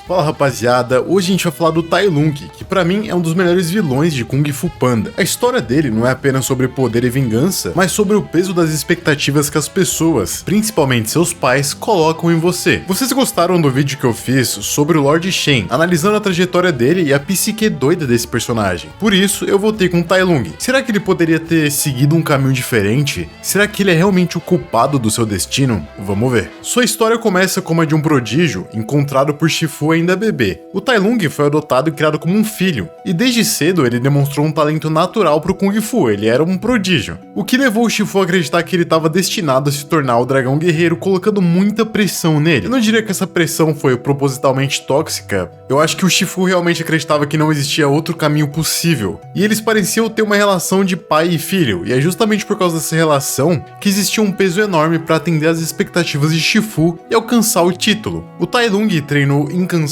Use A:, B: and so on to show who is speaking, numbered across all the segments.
A: Fala rapaziada, hoje a gente vai falar do Tai Lung, que pra mim é um dos melhores vilões de Kung Fu Panda. A história dele não é apenas sobre poder e vingança, mas sobre o peso das expectativas que as pessoas, principalmente seus pais, colocam em você. Vocês gostaram do vídeo que eu fiz sobre o Lord Shen, analisando a trajetória dele e a psique doida desse personagem? Por isso, eu voltei com o Tai Lung. Será que ele poderia ter seguido um caminho diferente? Será que ele é realmente o culpado do seu destino? Vamos ver. Sua história começa como a de um prodígio encontrado por Shifu ainda bebê. O Tai Lung foi adotado e criado como um filho, e desde cedo ele demonstrou um talento natural pro Kung Fu, ele era um prodígio. O que levou o Shifu a acreditar que ele estava destinado a se tornar o dragão guerreiro, colocando muita pressão nele. Eu não diria que essa pressão foi propositalmente tóxica, eu acho que o Shifu realmente acreditava que não existia outro caminho possível, e eles pareciam ter uma relação de pai e filho, e é justamente por causa dessa relação que existia um peso enorme para atender às expectativas de Shifu e alcançar o título. O Tai Lung treinou incansavelmente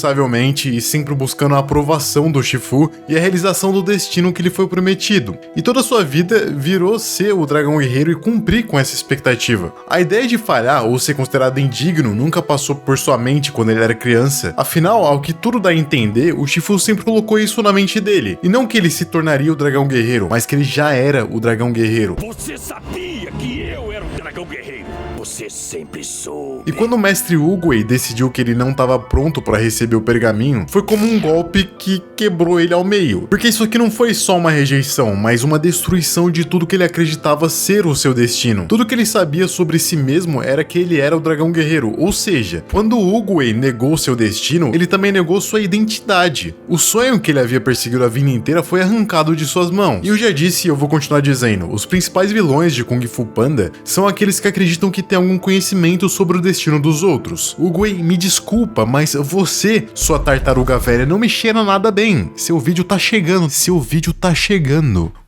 A: e sempre buscando a aprovação do Shifu e a realização do destino que lhe foi prometido, e toda a sua vida virou ser o dragão guerreiro e cumprir com essa expectativa. A ideia de falhar ou ser considerado indigno nunca passou por sua mente quando ele era criança, afinal, ao que tudo dá a entender, o Shifu sempre colocou isso na mente dele, e não que ele se tornaria o dragão guerreiro, mas que ele já era o dragão guerreiro.
B: Você sabia que eu era o dragão guerreiro? Você sempre soube.
A: E quando o mestre Oogway decidiu que ele não estava pronto para receber o pergaminho, foi como um golpe que quebrou ele ao meio. Porque isso aqui não foi só uma rejeição, mas uma destruição de tudo que ele acreditava ser o seu destino. Tudo que ele sabia sobre si mesmo era que ele era o dragão guerreiro, ou seja, quando o Oogway negou seu destino, ele também negou sua identidade. O sonho que ele havia perseguido a vida inteira foi arrancado de suas mãos. E eu já disse e eu vou continuar dizendo, os principais vilões de Kung Fu Panda são aqueles que acreditam que têm algum conhecimento sobre o destino dos outros. Oogway, me desculpa, mas você, sua tartaruga velha, não me cheira nada bem. Seu vídeo tá chegando.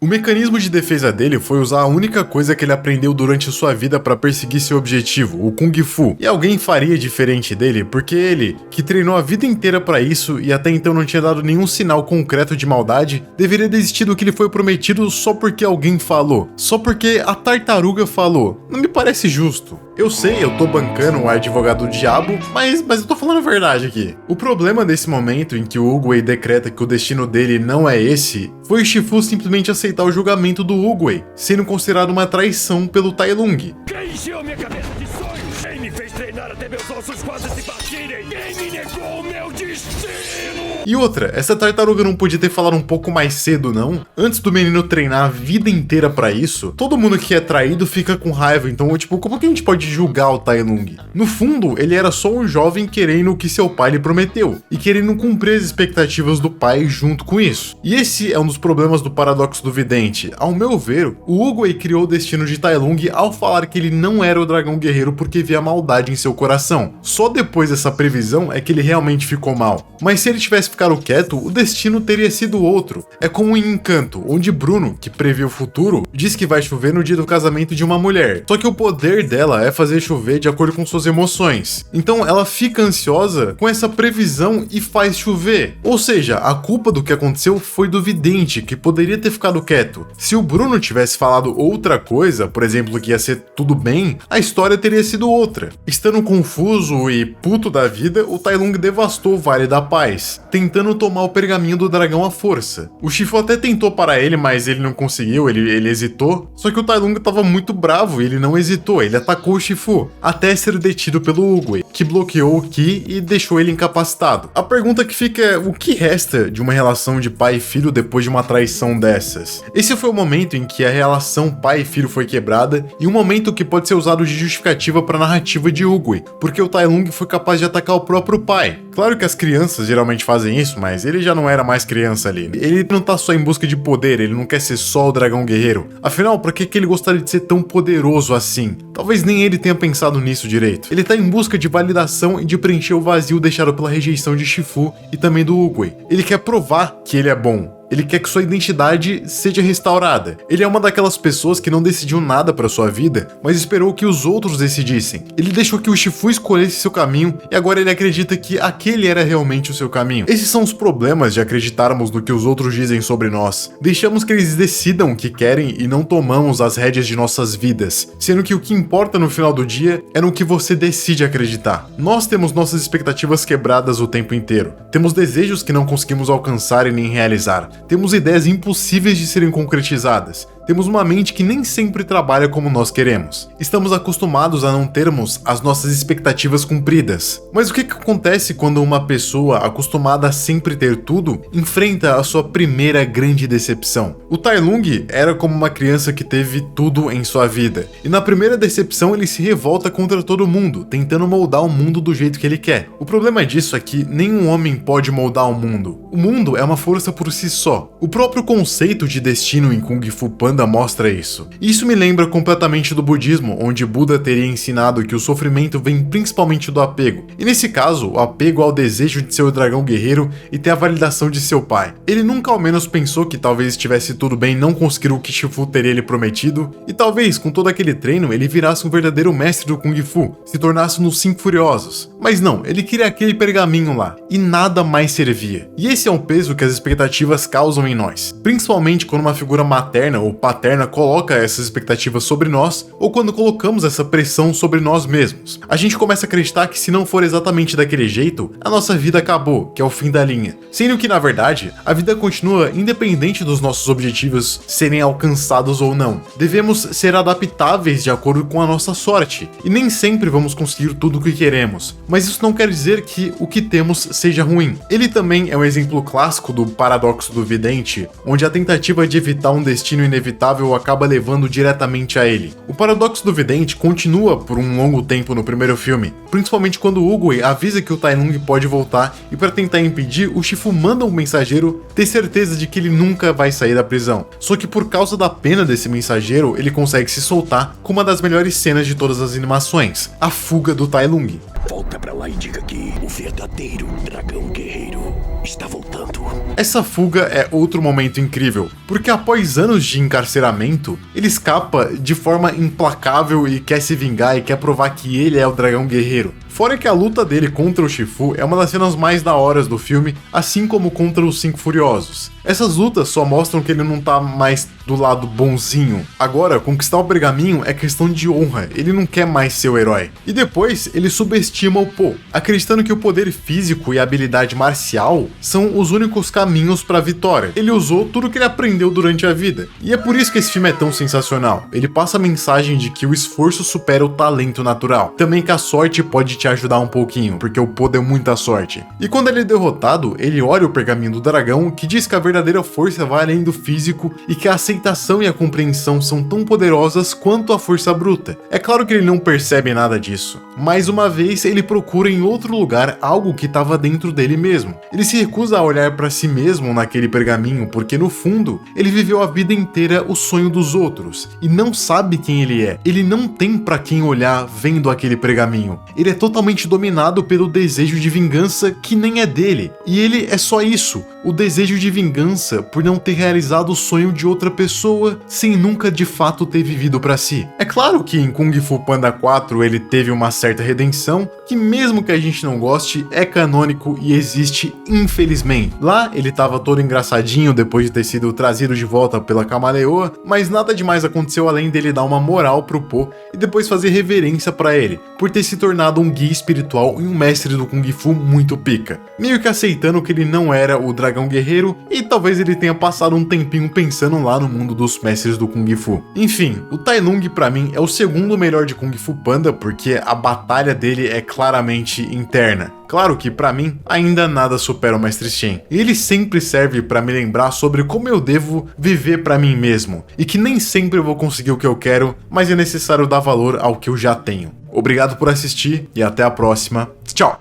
A: O mecanismo de defesa dele foi usar a única coisa que ele aprendeu durante sua vida para perseguir seu objetivo, o Kung Fu. E alguém faria diferente dele, porque ele, que treinou a vida inteira para isso e até então não tinha dado nenhum sinal concreto de maldade, deveria desistir do que lhe foi prometido só porque alguém falou. Só porque a tartaruga falou. Não me parece justo. Eu sei, eu tô bancando o advogado do diabo, mas eu tô falando a verdade aqui. O problema desse momento em que o Oogway decreta que o destino dele não é esse, foi o Shifu simplesmente aceitar o julgamento do Oogway, sendo considerado uma traição pelo Tai Lung.
B: Quem encheu minha cabeça de sonhos? Quem me fez treinar até meus ossos quase se partirem? Quem me negou o meu destino?
A: E outra, essa tartaruga não podia ter falado um pouco mais cedo, não? Antes do menino treinar a vida inteira pra isso, todo mundo que é traído fica com raiva, então, tipo, como que a gente pode julgar o Tai Lung? No fundo, ele era só um jovem querendo o que seu pai lhe prometeu, e querendo cumprir as expectativas do pai junto com isso. E esse é um dos problemas do paradoxo do vidente. Ao meu ver, o Oogway criou o destino de Tai Lung ao falar que ele não era o dragão guerreiro porque via maldade em seu coração. Só depois dessa previsão é que ele realmente ficou mal. Mas se ele tivesse ficado quieto, o destino teria sido outro. É como em Encanto, onde Bruno, que prevê o futuro, diz que vai chover no dia do casamento de uma mulher. Só que o poder dela é fazer chover de acordo com suas emoções. Então ela fica ansiosa com essa previsão e faz chover. Ou seja, a culpa do que aconteceu foi do vidente, que poderia ter ficado quieto. Se o Bruno tivesse falado outra coisa, por exemplo, que ia ser tudo bem, a história teria sido outra. Estando confuso e puto da vida, o Tai Lung devastou o Vale da Paz, tentando tomar o pergaminho do dragão à força. O Shifu até tentou parar ele, mas ele não conseguiu, ele hesitou. Só que o Tai Lung tava muito bravo e ele não hesitou, ele atacou o Shifu, até ser detido pelo Oogway, que bloqueou o Ki e deixou ele incapacitado. A pergunta que fica é, o que resta de uma relação de pai e filho depois de uma traição dessas? Esse foi o momento em que a relação pai e filho foi quebrada, e um momento que pode ser usado de justificativa para a narrativa de Oogway, porque o Tai Lung foi capaz de atacar o próprio pai. Claro que as crianças geralmente fazem isso, mas ele já não era mais criança ali. Ele não tá só em busca de poder, ele não quer ser só o dragão guerreiro. Afinal, por que ele gostaria de ser tão poderoso assim? Talvez nem ele tenha pensado nisso direito. Ele tá em busca de validação e de preencher o vazio deixado pela rejeição de Shifu e também do Oogway. Ele quer provar que ele é bom. Ele quer que sua identidade seja restaurada. Ele é uma daquelas pessoas que não decidiu nada para sua vida, mas esperou que os outros decidissem. Ele deixou que o Shifu escolhesse seu caminho e agora ele acredita que aquele era realmente o seu caminho. Esses são os problemas de acreditarmos no que os outros dizem sobre nós. Deixamos que eles decidam o que querem e não tomamos as rédeas de nossas vidas, sendo que o que importa no final do dia é no que você decide acreditar. Nós temos nossas expectativas quebradas o tempo inteiro. Temos desejos que não conseguimos alcançar e nem realizar. Temos ideias impossíveis de serem concretizadas. Temos uma mente que nem sempre trabalha como nós queremos. Estamos acostumados a não termos as nossas expectativas cumpridas. Mas o que acontece quando uma pessoa acostumada a sempre ter tudo enfrenta a sua primeira grande decepção? O Tai Lung era como uma criança que teve tudo em sua vida. E na primeira decepção ele se revolta contra todo mundo, tentando moldar o mundo do jeito que ele quer. O problema disso é que nenhum homem pode moldar o mundo. O mundo é uma força por si só. O próprio conceito de destino em Kung Fu Panda mostra isso. Isso me lembra completamente do budismo, onde Buda teria ensinado que o sofrimento vem principalmente do apego. E nesse caso, o apego ao desejo de ser o dragão guerreiro e ter a validação de seu pai. Ele nunca ao menos pensou que talvez estivesse tudo bem não conseguir o que Shifu teria lhe prometido, e talvez com todo aquele treino ele virasse um verdadeiro mestre do Kung Fu, se tornasse um dos 5 Furiosos. Mas não, ele queria aquele pergaminho lá, e nada mais servia. E esse é um peso que as expectativas causam em nós, principalmente quando uma figura materna ou paterna coloca essas expectativas sobre nós, ou quando colocamos essa pressão sobre nós mesmos. A gente começa a acreditar que se não for exatamente daquele jeito, a nossa vida acabou, que é o fim da linha. Sendo que, na verdade, a vida continua independente dos nossos objetivos serem alcançados ou não. Devemos ser adaptáveis de acordo com a nossa sorte, e nem sempre vamos conseguir tudo o que queremos, mas isso não quer dizer que o que temos seja ruim. Ele também é um exemplo clássico do paradoxo do vidente, onde a tentativa de evitar um destino inevitável acaba levando diretamente a ele. O paradoxo do vidente continua por um longo tempo no primeiro filme, principalmente quando Oogway avisa que o Tai Lung pode voltar e para tentar impedir, o Shifu manda um mensageiro ter certeza de que ele nunca vai sair da prisão. Só que por causa da pena desse mensageiro, ele consegue se soltar com uma das melhores cenas de todas as animações, a fuga do Tai Lung.
B: Volta pra lá e diga que o verdadeiro dragão guerreiro está voltando.
A: Essa fuga é outro momento incrível, porque após anos de encarceramento, ele escapa de forma implacável e quer se vingar e quer provar que ele é o dragão guerreiro. Fora que a luta dele contra o Shifu é uma das cenas mais da hora do filme, assim como contra os 5 Furiosos. Essas lutas só mostram que ele não tá mais do lado bonzinho. Agora, conquistar o pergaminho é questão de honra, ele não quer mais ser o herói. E depois, ele subestima o Po, acreditando que o poder físico e a habilidade marcial são os únicos caminhos para a vitória. Ele usou tudo que ele aprendeu durante a vida. E é por isso que esse filme é tão sensacional. Ele passa a mensagem de que o esforço supera o talento natural. Também que a sorte pode te ajudar um pouquinho, porque o Po deu muita sorte. E quando ele é derrotado, ele olha o pergaminho do dragão, que diz que a verdadeira força vai além do físico e que a aceitação e a compreensão são tão poderosas quanto a força bruta. É claro que ele não percebe nada disso. Mais uma vez, ele procura em outro lugar algo que estava dentro dele mesmo. Ele se recusa a olhar para si mesmo naquele pergaminho, porque no fundo, ele viveu a vida inteira o sonho dos outros e não sabe quem ele é. Ele não tem para quem olhar vendo aquele pergaminho. Ele é totalmente dominado pelo desejo de vingança que nem é dele. E ele é só isso, o desejo de vingança por não ter realizado o sonho de outra pessoa sem nunca de fato ter vivido para si. É claro que em Kung Fu Panda 4 ele teve uma certa redenção, que mesmo que a gente não goste, é canônico e existe infelizmente. Lá ele tava todo engraçadinho depois de ter sido trazido de volta pela Camaleoa, mas nada demais aconteceu além dele dar uma moral pro Po e depois fazer reverência para ele, por ter se tornado um guia espiritual e um mestre do Kung Fu muito pica. Meio que aceitando que ele não era o dragão guerreiro e talvez ele tenha passado um tempinho pensando lá no mundo dos mestres do Kung Fu. Enfim, o Tai Lung pra mim é o segundo melhor de Kung Fu Panda porque a batalha dele é claramente interna. Claro que pra mim ainda nada supera o Mestre Shen. Ele sempre serve pra me lembrar sobre como eu devo viver pra mim mesmo e que nem sempre eu vou conseguir o que eu quero, mas é necessário dar valor ao que eu já tenho. Obrigado por assistir e até a próxima. Tchau!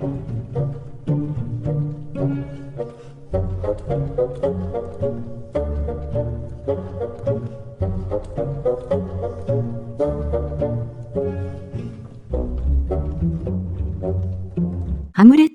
C: 아무래도